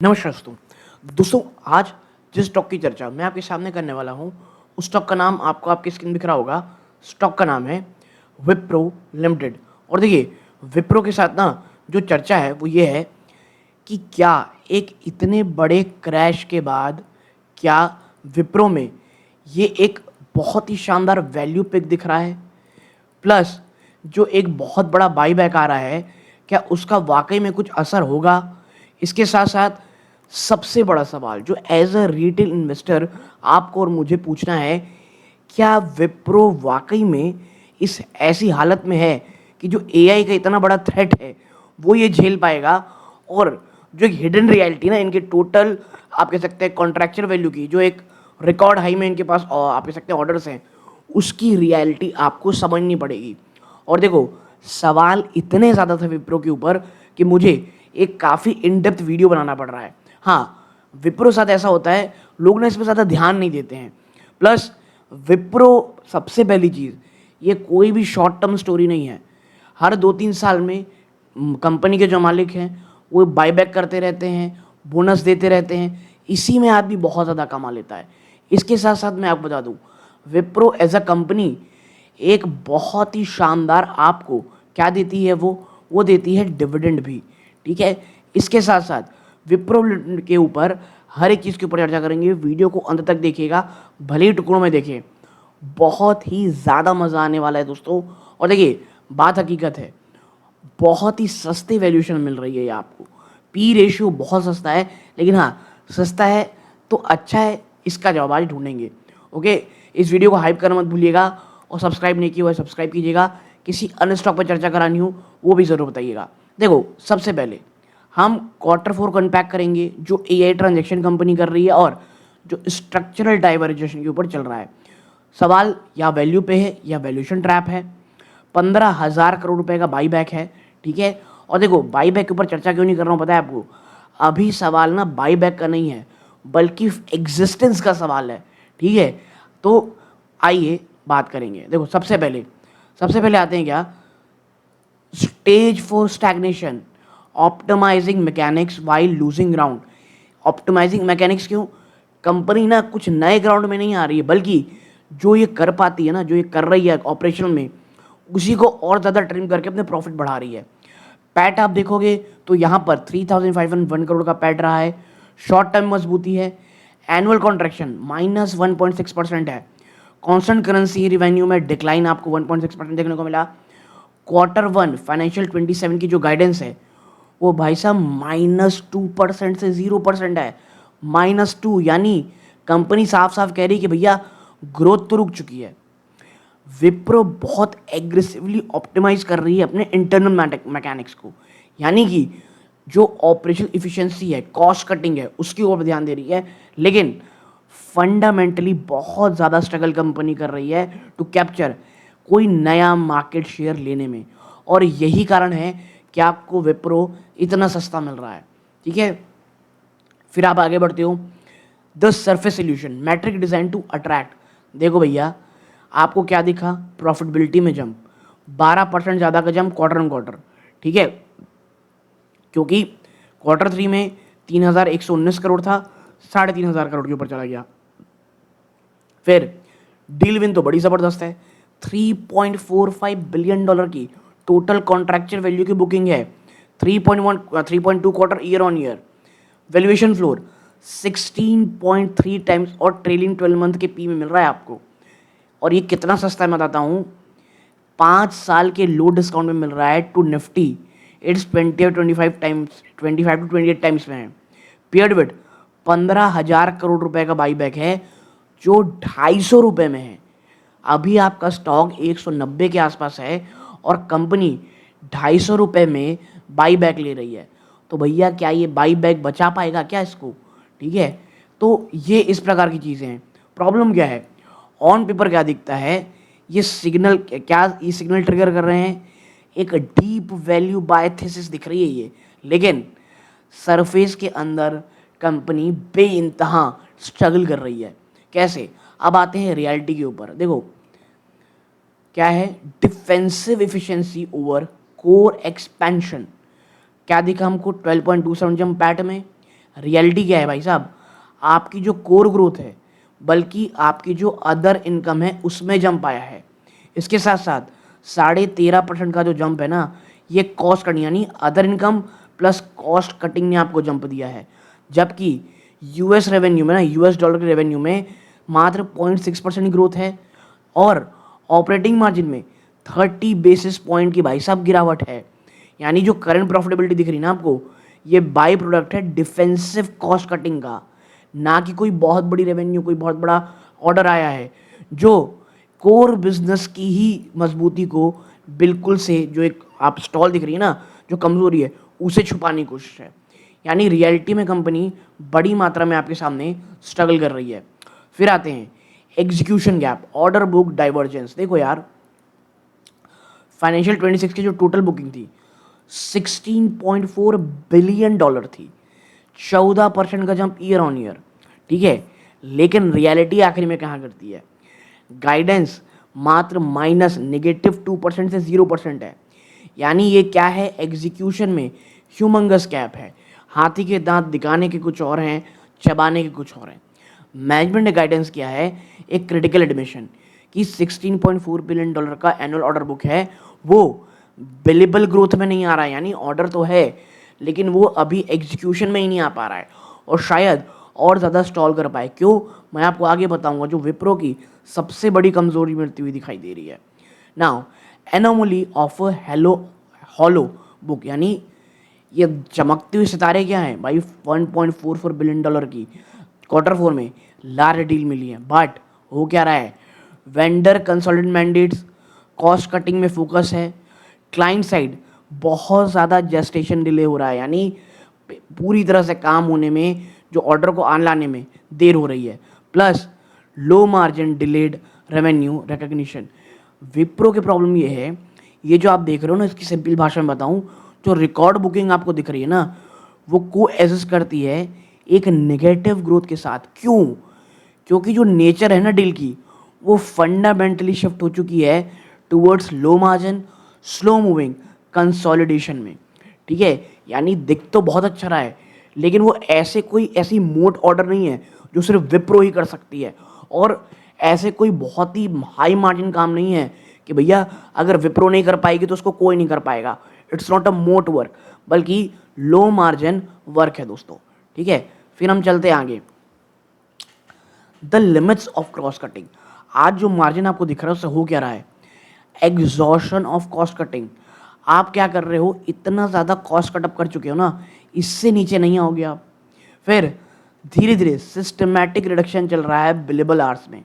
नमस्कार दोस्तों आज जिस स्टॉक की चर्चा मैं आपके सामने करने वाला हूं उस स्टॉक का नाम आपको आपकी स्क्रीन दिख रहा होगा। स्टॉक का नाम है विप्रो लिमिटेड। और देखिए विप्रो के साथ ना जो चर्चा है वो ये है कि क्या एक इतने बड़े क्रैश के बाद क्या विप्रो में ये एक बहुत ही शानदार वैल्यू पिक दिख रहा है, प्लस जो एक बहुत बड़ा बाईबैक आ रहा है क्या उसका वाकई में कुछ असर होगा। इसके साथ साथ सबसे बड़ा सवाल जो एज अ रिटेल इन्वेस्टर आपको और मुझे पूछना है, क्या विप्रो वाकई में इस ऐसी हालत में है कि जो एआई का इतना बड़ा थ्रेट है वो ये झेल पाएगा। और जो एक हिडन रियलिटी ना इनके टोटल आप कह सकते हैं कॉन्ट्रैक्चुअल वैल्यू की जो एक रिकॉर्ड हाई में इनके पास आप कह सकते हैं ऑर्डर्स हैं, उसकी रियलिटी आपको समझनी पड़ेगी। और देखो सवाल इतने ज़्यादा थे विप्रो के ऊपर कि मुझे एक काफ़ी इन डेप्थ वीडियो बनाना पड़ रहा है। हाँ, विप्रो साथ ऐसा होता है, लोग ना इसमें ज़्यादा ध्यान नहीं देते हैं। प्लस विप्रो सबसे पहली चीज़ ये कोई भी शॉर्ट टर्म स्टोरी नहीं है। हर 2-3 साल में कंपनी के जो मालिक हैं वो बाईबैक करते रहते हैं, बोनस देते रहते हैं, इसी में आदमी बहुत ज़्यादा कमा लेता है। इसके साथ साथ मैं आपको बता दूं विप्रो एज अ कंपनी एक बहुत ही शानदार आपको क्या देती है, वो देती है डिविडेंड भी। ठीक है, इसके साथ साथ विप्रो के ऊपर हर एक चीज़ के ऊपर चर्चा करेंगे। वीडियो को अंत तक देखिएगा, भले ही टुकड़ों में देखिए, बहुत ही ज़्यादा मज़ा आने वाला है दोस्तों। और देखिए बात हकीकत है, बहुत ही सस्ती वैल्यूएशन मिल रही है ये आपको। पी रेशियो बहुत सस्ता है, लेकिन हाँ सस्ता है तो अच्छा है, इसका जवाब आज ढूंढेंगे। ओके, इस वीडियो को हाइप करना मत भूलिएगा और सब्सक्राइब नहीं किया हुआ है सब्सक्राइब कीजिएगा। किसी अन्य स्टॉक पर चर्चा करानी हो वो भी ज़रूर बताइएगा। देखो सबसे पहले हम Q4 को अनपैक करेंगे जो एआई ट्रांजैक्शन कंपनी कर रही है और जो स्ट्रक्चरल डाइवर्जेशन के ऊपर चल रहा है। सवाल या वैल्यू पे है या वैल्यूएशन ट्रैप है। 15,000 करोड़ रुपए का बाईबैक है। ठीक है, और देखो बाईबैक के ऊपर चर्चा क्यों नहीं कर रहा हूँ पता है आपको, अभी सवाल ना बाईबैक का नहीं है बल्कि एग्जिस्टेंस का सवाल है। ठीक है, तो आइए बात करेंगे। देखो सबसे पहले आते हैं क्या, stage for stagnation, optimizing mechanics while losing ground. Optimizing mechanics क्यों, कंपनी ना कुछ नए ग्राउंड में नहीं आ रही है बल्कि जो ये कर पाती है ना, जो ये कर रही है ऑपरेशन में, उसी को और ज़्यादा ट्रिम करके अपने प्रॉफिट बढ़ा रही है। पैट आप देखोगे तो यहाँ पर 3,501 करोड़ का पैट रहा है। शॉर्ट टर्म मजबूती है, एनुअल कॉन्ट्रैक्शन -1.6% है, कांस्टेंट करेंसी रिवेन्यू में डिक्लाइन आपको 1.6% देखने को मिला। Q1 फाइनेंशियल 27 की जो गाइडेंस है वो भाई साहब -2% से 0% है। -2 यानी कंपनी साफ साफ कह रही है कि भैया ग्रोथ तो रुक चुकी है। विप्रो बहुत एग्रेसिवली ऑप्टिमाइज कर रही है अपने इंटरनल मैकेनिक्स को, यानी कि जो ऑपरेशनल इफिशिएंसी है, कॉस्ट कटिंग है, उसकी ओर ध्यान दे रही है। लेकिन फंडामेंटली बहुत ज़्यादा स्ट्रगल कंपनी कर रही है टू कैप्चर कोई नया मार्केट शेयर लेने में, और यही कारण है कि आपको विप्रो इतना सस्ता मिल रहा है। ठीक है, फिर आप आगे बढ़ते हो, the surface solution metric design to attract. देखो भैया आपको क्या दिखा, प्रॉफिटेबिलिटी में जंप 12% ज़्यादा का जंप क्वार्टर ऑन क्वार्टर। ठीक है, क्योंकि Q3 में 3,119 करोड़ था, 3,500 करोड़ के ऊपर चला गया। फिर डील विन तो बड़ी ज़बरदस्त है, $3.45 बिलियन की टोटल कॉन्ट्रैक्चुअल वैल्यू की बुकिंग है। 3.2 quarter year on year, valuation floor 16.3 times और ट्रेलिंग 12 मंथ के पी में मिल रहा है आपको। और ये कितना सस्ता है मैं बताता हूँ, 5 साल के लो डिस्काउंट में मिल रहा है टू निफ्टी। इट्स 20 और 25 टाइम्स, 25 to 28 टाइम्स में है। पेयर्ड विद 15,000 करोड़ रुपए का बाईबैक है जो 250 रुपये में है। अभी आपका स्टॉक 190 के आसपास है और कंपनी 250 रुपये में बाईबैक ले रही है, तो भैया क्या ये बाईबैक बचा पाएगा क्या इसको। ठीक है, तो ये इस प्रकार की चीज़ें हैं। प्रॉब्लम क्या है, ऑन पेपर क्या दिखता है, ये सिग्नल क्या, ये सिग्नल ट्रिगर कर रहे हैं, एक डीप वैल्यू बाय थीसिस दिख रही है ये, लेकिन सरफेस के अंदर कंपनी बेइंतहा स्ट्रगल कर रही है। कैसे, अब आते हैं रियलिटी के ऊपर। देखो क्या है, defensive efficiency over core expansion. क्या दिखा हमको, 12.27 जंप पैट में, रियलिटी क्या है भाई साहब, आपकी जो कोर ग्रोथ है बल्कि आपकी जो अदर इनकम है उसमें जंप आया है। इसके साथ साथ 13.5% का जो जंप है ना, ये कॉस्ट कटिंग यानी other income plus cost cutting ने आपको जंप दिया है। जबकि यूएस रेवेन्यू में ना, यूएस डॉलर के रेवेन्यू में मात्र 0.6% ग्रोथ है और ऑपरेटिंग मार्जिन में 30 बेसिस पॉइंट की भाई साहब गिरावट है। यानी जो करंट प्रॉफिटेबिलिटी दिख रही ना आपको, ये बाई प्रोडक्ट है डिफेंसिव कॉस्ट कटिंग का, ना कि कोई बहुत बड़ी रेवेन्यू, कोई बहुत बड़ा ऑर्डर आया है जो कोर बिजनेस की ही मजबूती को बिल्कुल से, जो एक आप स्टॉल दिख रही है ना जो कमजोरी है, उसे छुपाने की कोशिश है। यानी रियलिटी में कंपनी बड़ी मात्रा में आपके सामने स्ट्रगल कर रही है। फिर आते हैं execution gap, order book divergence. देखो यार, फाइनेंशियल 26 की जो टोटल बुकिंग थी 16.4 बिलियन डॉलर थी, 14% का जंप ईयर ऑन ईयर। ठीक है, लेकिन रियलिटी आखिर में कहाँ करती है, गाइडेंस मात्र -2% से 0% है। यानी ये क्या है, एग्जीक्यूशन में ह्यूमंगस गैप है। हाथी के दांत दिखाने के कुछ और हैं, चबाने के कुछ और हैं। मैनेजमेंट ने गाइडेंस किया है एक क्रिटिकल एडमिशन कि 16.4 बिलियन डॉलर का एनुअल ऑर्डर बुक है, वो बिलेबल ग्रोथ में नहीं आ रहा है। यानी ऑर्डर तो है लेकिन वो अभी एग्जीक्यूशन में ही नहीं आ पा रहा है और शायद और ज़्यादा स्टॉल कर पाए। क्यों, मैं आपको आगे बताऊंगा। जो विप्रो की सबसे बड़ी कमजोरी मिलती हुई दिखाई दे रही है। Now anomaly of hello hollow book, यानी ये चमकते हुए सितारे क्या हैं भाई, 1.44 बिलियन डॉलर की Q4 में लार्ज डील मिली है। बट हो क्या रहा है, vendor consultant mandates, cost cutting में फोकस है, क्लाइंट साइड बहुत ज़्यादा जेस्टेशन डिले हो रहा है। यानी पूरी तरह से काम होने में, जो ऑर्डर को आन लाने में देर हो रही है, plus low margin delayed revenue recognition. Wipro की प्रॉब्लम ये है, ये जो आप देख रहे हो ना, इसकी सिंपल भाषा में बताऊं, जो रिकॉर्ड बुकिंग आपको दिख रही है ना, वो को एग्जिस्ट करती है एक नेगेटिव ग्रोथ के साथ। क्यों, क्योंकि जो नेचर है ना डील की, वो फंडामेंटली शिफ्ट हो चुकी है towards low margin slow moving consolidation में। ठीक है, यानी दिख तो बहुत अच्छा रहा है लेकिन वो ऐसी मोट ऑर्डर नहीं है जो सिर्फ विप्रो ही कर सकती है, और ऐसे कोई बहुत ही हाई मार्जिन काम नहीं है कि भैया अगर विप्रो नहीं कर पाएगी तो उसको कोई नहीं कर पाएगा। इट्स नॉट अ मोट वर्क, बल्कि लो मार्जिन वर्क है दोस्तों। ठीक है, फिर हम चलते हैं आगे, the limits of cross cutting. आज जो मार्जिन आपको दिख रहा है उससे हो क्या रहा है, एग्जॉशन ऑफ कॉस्ट कटिंग। आप क्या कर रहे हो, इतना ज़्यादा कॉस्ट कटअप कर चुके हो ना, इससे नीचे नहीं आओगे आप। फिर धीरे धीरे सिस्टमैटिक रिडक्शन चल रहा है बिलेबल आवर्स में,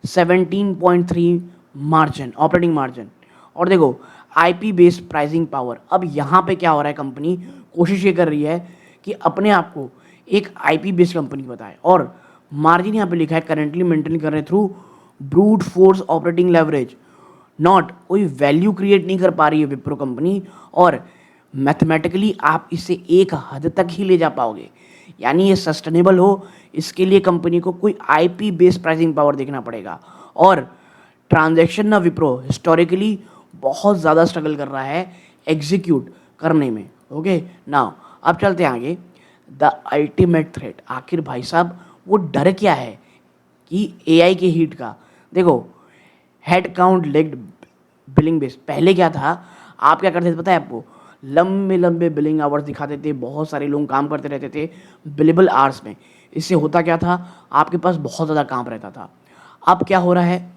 17.3 मार्जिन, ऑपरेटिंग मार्जिन। और देखो आईपी बेस्ड प्राइसिंग पावर। अब यहाँ पे क्या हो रहा है, कंपनी कोशिश ये कर रही है कि अपने आप को एक आईपी बेस्ड कंपनी बताए, और मार्जिन यहाँ पे लिखा है करेंटली मेंटेन कर रहे through brute force operating leverage. Not कोई वैल्यू क्रिएट नहीं कर पा रही है विप्रो कंपनी, और मैथमेटिकली आप इसे एक हद तक ही ले जा पाओगे। यानी ये सस्टेनेबल हो, इसके लिए कंपनी को कोई आईपी बेस्ड प्राइसिंग पावर देखना पड़ेगा। और ट्रांजैक्शन ना विप्रो हिस्टोरिकली बहुत ज़्यादा स्ट्रगल कर रहा है एग्जीक्यूट करने में। ओके नाउ अब चलते हैं आगे, द अल्टीमेट थ्रेट। आखिर भाई साहब वो डर क्या है कि एआई के हीट का। देखो head count linked billing base, पहले क्या था, आप क्या करते थे पता है आपको, लंबे लंबे बिलिंग आवर्स दिखाते थे, बहुत सारे लोग काम करते रहते थे बिलेबल आवर्स में। इससे होता क्या था, आपके पास बहुत ज़्यादा काम रहता था। अब क्या हो रहा है,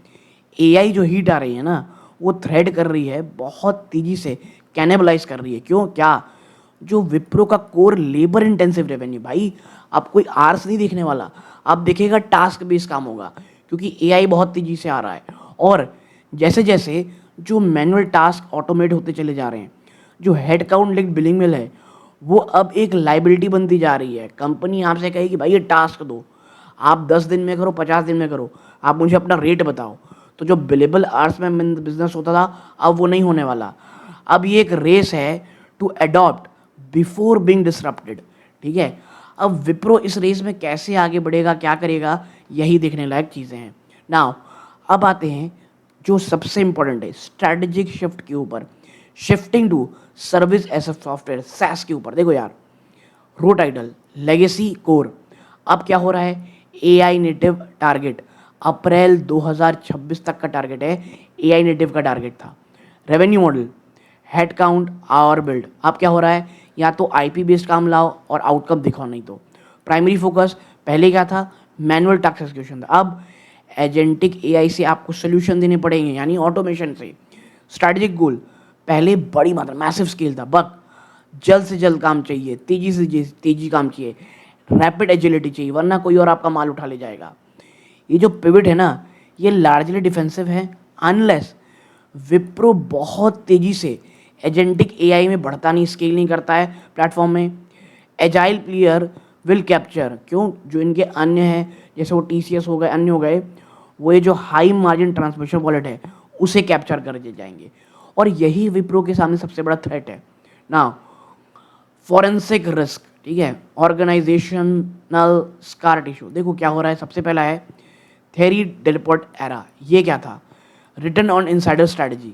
एआई जो हीट आ रही है ना, वो थ्रेड कर रही है, बहुत तेजी से कैनेबलाइज कर रही है। क्यों, क्या, जो विप्रो का कोर लेबर इंटेंसिव रेवेन्यू भाई, अब कोई आर्स नहीं देखने वाला, अब देखेगा टास्क बेस्ड काम होगा, क्योंकि एआई बहुत तेजी से आ रहा है। और जैसे जैसे जो मैनुअल टास्क ऑटोमेट होते चले जा रहे हैं, जो हेड काउंट लिंक्ड बिलिंग मिल है वो अब एक लाइबिलिटी बनती जा रही है। कंपनी आपसे कहेगी भाई ये टास्क दो, आप 10 दिन में करो, 50 दिन में करो, आप मुझे अपना रेट बताओ। तो जो बिलेबल आवर्स में बिजनेस होता था, अब वो नहीं होने वाला। अब ये एक रेस है to adopt before being disrupted. ठीक है, अब विप्रो इस रेस में कैसे आगे बढ़ेगा, क्या करेगा, यही देखने लायक चीज़ें हैं। नाउ अब आते हैं जो सबसे इंपॉर्टेंट है, स्ट्रैटेजिक शिफ्ट के ऊपर, shifting to service as a software, SaaS के ऊपर। देखो यार, रो टाइटल लेगेसी कोर। अब क्या हो रहा है, एआई नेटिव टारगेट अप्रैल 2026 तक का टारगेट है, एआई नेटिव का टारगेट था। Revenue model head count hour build. अब क्या हो रहा है, या तो आईपी बेस्ड काम लाओ और आउटकम दिखाओ, नहीं तो प्राइमरी फोकस पहले क्या था, मैनुअल टास्क एग्जीक्यूशन था, अब एजेंटिक एआई से आपको सोल्यूशन देने पड़ेंगे, यानी ऑटोमेशन से। स्ट्रैटेजिक गोल पहले बड़ी मात्रा मैसिव स्केल था, बट जल्द से जल्द काम चाहिए, तेजी से तेजी काम चाहिए, रैपिड एजिलिटी चाहिए, वरना कोई और आपका माल उठा ले जाएगा। ये जो पिवट है ना, ये लार्जली डिफेंसिव है, अनलेस विप्रो बहुत तेजी से एजेंटिक एआई में बढ़ता नहीं, स्केल नहीं करता है प्लेटफॉर्म में। एजाइल प्लेयर विल कैप्चर, क्यों, जो इनके अन्य हैं जैसे वो टीसीएस हो गए, अन्य हो गए, वो ये जो हाई मार्जिन ट्रांसमिशन वॉलेट है उसे कैप्चर कर जाएंगे, और यही विप्रो के सामने सबसे बड़ा थ्रेट है ना। फॉरेंसिक रिस्क, ठीक है, ऑर्गेनाइजेशनल स्कार टिश्यू। देखो क्या हो रहा है, सबसे पहला है थेरी डेलपोर्ट एरा, ये क्या था, रिटर्न ऑन इनसाइडर स्ट्रैटेजी।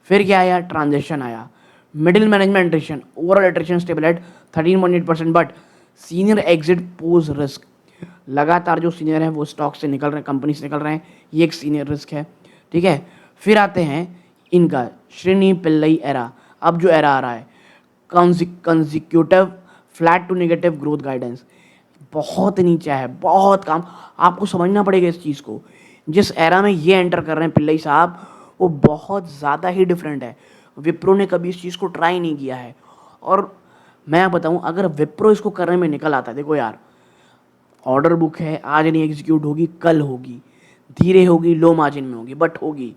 फिर क्या आया, ट्रांजेक्शन आया, middle management attrition, overall attrition stable at 13.8%, but senior exit pose risk, लगातार जो सीनियर हैं वो स्टॉक से निकल रहे हैं, कंपनी से निकल रहे हैं, ये एक सीनियर रिस्क है, ठीक है। फिर आते हैं इनका श्रीनी पिल्लई एरा। अब जो एरा आ रहा है, consecutive flat to negative growth guidance, बहुत नीचा है, बहुत काम, आपको समझना पड़ेगा इस चीज़ को। जिस एरा में ये एंटर कर रहे हैं पिल्लई साहब, वो बहुत ज़्यादा ही डिफरेंट है। विप्रो ने कभी इस चीज़ को ट्राई नहीं किया है, और मैं बताऊं, अगर विप्रो इसको करने में निकल आता है, देखो यार, ऑर्डर बुक है, आज नहीं एग्जीक्यूट होगी, कल होगी, धीरे होगी, लो मार्जिन में होगी, बट होगी।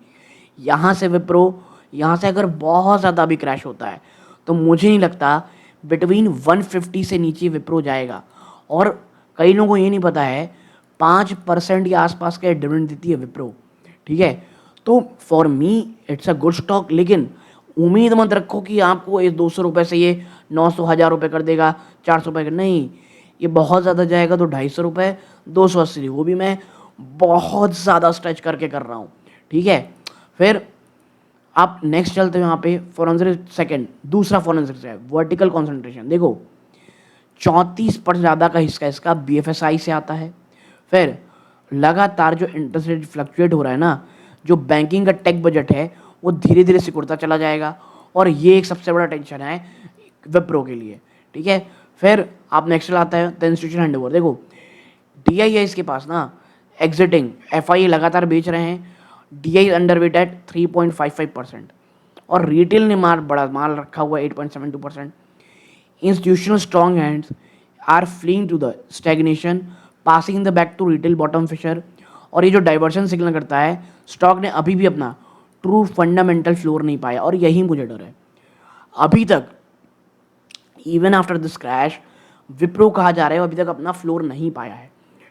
यहाँ से विप्रो, यहाँ से अगर बहुत ज़्यादा भी क्रैश होता है तो मुझे नहीं लगता बिटवीन 150 से नीचे विप्रो जाएगा। और कई लोगों को ये नहीं पता है 5% के आसपास का डिविडेंड देती है विप्रो, ठीक है। तो for me it's a good stock, लेकिन उम्मीद मत रखो कि आपको इस 200 रुपये से ये 900 हज़ार रुपये कर देगा, 400 रुपये का नहीं, ये बहुत ज़्यादा जाएगा तो 250 रुपये, 280, वो भी मैं बहुत ज़्यादा स्ट्रेच करके कर रहा हूँ, ठीक है। फिर आप नेक्स्ट चलते हैं यहाँ पे, फॉरेंसिक सेकंड, दूसरा फॉरेंसिक है वर्टिकल कॉन्सेंट्रेशन। देखो 34% ज़्यादा का हिस्सा इसका बीएफएसआई से आता है। फिर लगातार जो इंटरेस्ट रेट फ्लक्चुएट हो रहा है ना, जो बैंकिंग का टेक बजट है वो धीरे धीरे सिकुड़ता चला जाएगा, और ये एक सबसे बड़ा टेंशन है विप्रो के लिए, ठीक है। फिर आप नेक्स्ट आता है द इंस्टीट्यूशन हैंडओवर। देखो डीआईआई के पास ना एग्जिटिंग, एफआई लगातार बेच रहे हैं, डीआई अंडरवेट एट 3.55%, और रिटेल ने माल रखा हुआ है 8.72%। Institutional strong hands are fleeing to the stagnation, passing the back to retail bottom fisher, और ये जो डाइवर्शन सिग्नल करता है, स्टॉक ने अभी भी अपना ट्रू फंडामेंटल फ्लोर नहीं पाया, और यही मुझे डर है अभी तक। Even after this crash Wipro कहा जा रहा है अभी तक अपना फ्लोर नहीं पाया है,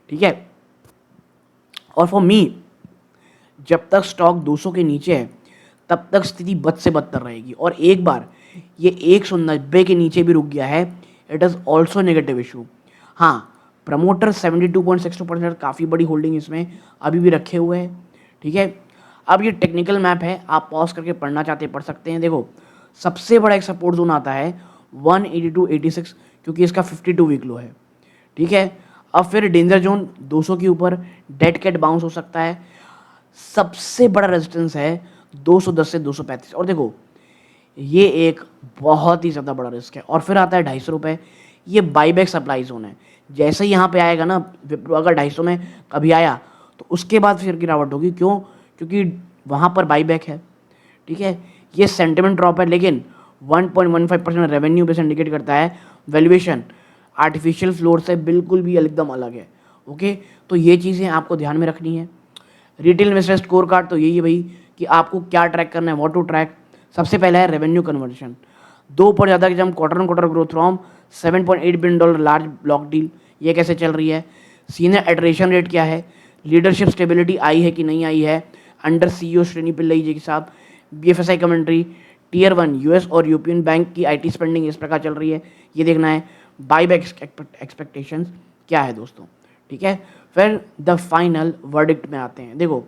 ठीक है। और फॉर मी, जब तक स्टॉक 200 के नीचे है तब तक स्थिति बद से बदतर रहेगी, और एक बार ये 190 के नीचे भी रुक गया है, it is also negative issue. हाँ, प्रमोटर 72.62%, काफ़ी बड़ी होल्डिंग इसमें अभी भी रखे हुए हैं, ठीक है। अब ये टेक्निकल मैप है, आप पॉज करके पढ़ना चाहते हैं पढ़ सकते हैं। देखो सबसे बड़ा एक सपोर्ट जोन आता है 182.86, क्योंकि इसका 52 वीक लो है, ठीक है। अब फिर डेंजर जोन 200 के ऊपर डेड कैट बाउंस हो सकता है। सबसे बड़ा रेजिस्टेंस है 210 से 235, और देखो ये एक बहुत ही ज़्यादा बड़ा रिस्क है। और फिर आता है 250 रुपये, ये बाईबैक सप्लाई जोन है। जैसे ही यहाँ पे आएगा ना विप्रो, अगर 250 में कभी आया तो उसके बाद फिर गिरावट होगी, क्यों, क्योंकि वहाँ पर बाईबैक है, ठीक है। ये सेंटिमेंट ड्रॉप है, लेकिन 1.15% रेवेन्यू बेस इंडिकेट करता है। वैल्यूएशन आर्टिफिशियल फ्लोर से बिल्कुल भी एकदम अलग है, ओके। तो ये चीज़ें आपको ध्यान में रखनी है। रिटेल इन्वेस्टर स्कोर कार्ड तो यही है भाई कि आपको क्या ट्रैक करना है, व्हाट टू ट्रैक। सबसे पहला है रेवेन्यू कन्वर्जन, 2 ज़्यादा की जम quarter on quarter growth from $7.8 billion large block deal, ये कैसे चल रही है। सीनियर एटरेशन रेट क्या है, लीडरशिप स्टेबिलिटी आई है कि नहीं आई है अंडर सीईओ श्रेणी पिल्लई जी के साथ। बीएफएसआई कमेंट्री, टियर 1 यूएस और यूरोपियन बैंक की आईटी स्पेंडिंग इस प्रकार चल रही है, ये देखना है। बाईबैक एक्सपेक्टेशंस क्या है दोस्तों, ठीक है। फिर द फाइनल वर्डिक्ट में आते हैं। देखो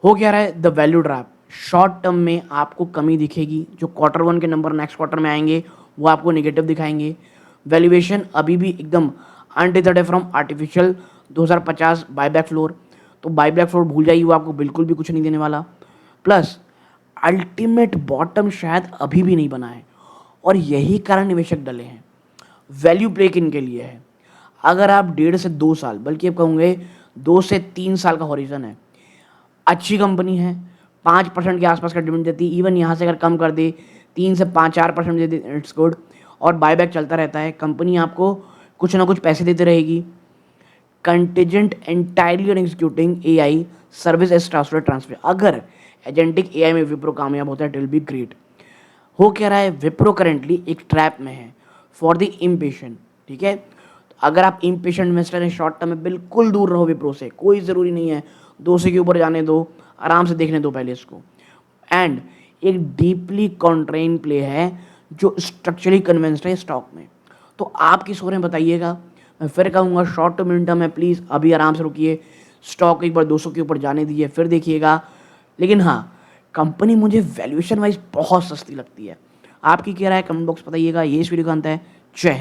हो क्या रहा है, द वैल्यू ड्रैप, शॉर्ट टर्म में आपको कमी दिखेगी, जो Q1 के नंबर नेक्स्ट क्वार्टर में आएंगे वो आपको नेगेटिव दिखाएंगे। वैल्यूएशन अभी भी एकदम undetected from artificial 2050 buyback floor. तो बायबैक फ्लोर भूल जाइए, वो आपको बिल्कुल भी कुछ नहीं देने वाला। प्लस अल्टीमेट बॉटम शायद अभी भी नहीं बना है, और यही कारण निवेशक डले हैं। वैल्यू प्ले किन के लिए है? अगर आप 1.5 से 2 साल, बल्कि आप कहूँगे 2 से 3 साल का हॉरिजन है, अच्छी कंपनी है, 5% के आसपास का डिविडेंड देती है, इवन यहाँ से अगर कम कर दे 3 से 4% दे दे, इट्स गुड। और बायबैक चलता रहता है, कंपनी आपको कुछ ना कुछ पैसे देते रहेगी। Contingent entirely on executing AI service as transfer. अगर एजेंटिक एआई में विप्रो कामयाब होता है, इट विल बी ग्रेट। हो क्या रहा है, विप्रो करेंटली एक ट्रैप में है फॉर द इम्पेशेंट। ठीक है, तो अगर आप इम्पेशेंट इन्वेस्टर हैं, शॉर्ट टर्म में बिल्कुल दूर रहो विप्रो से, कोई ज़रूरी नहीं है 200 के ऊपर जाने दो, आराम से देखने दो पहले इसको। एंड एक डीपली कॉन्ट्रेन प्ले है जो स्ट्रक्चरली कन्विंस्ड है स्टॉक में। तो आप किस हो रहे हैं बताइएगा। मैं फिर कहूँगा शॉर्ट टर्म मिड टर्म में प्लीज़ अभी आराम से रुकिए, स्टॉक एक बार 200 के ऊपर जाने दीजिए फिर देखिएगा। लेकिन हाँ, कंपनी मुझे वैल्यूएशन वाइज बहुत सस्ती लगती है। आपकी क्या राय है, कमेंट बॉक्स बताइएगा। ये इस वीडियो का अंत है। जय हिंद।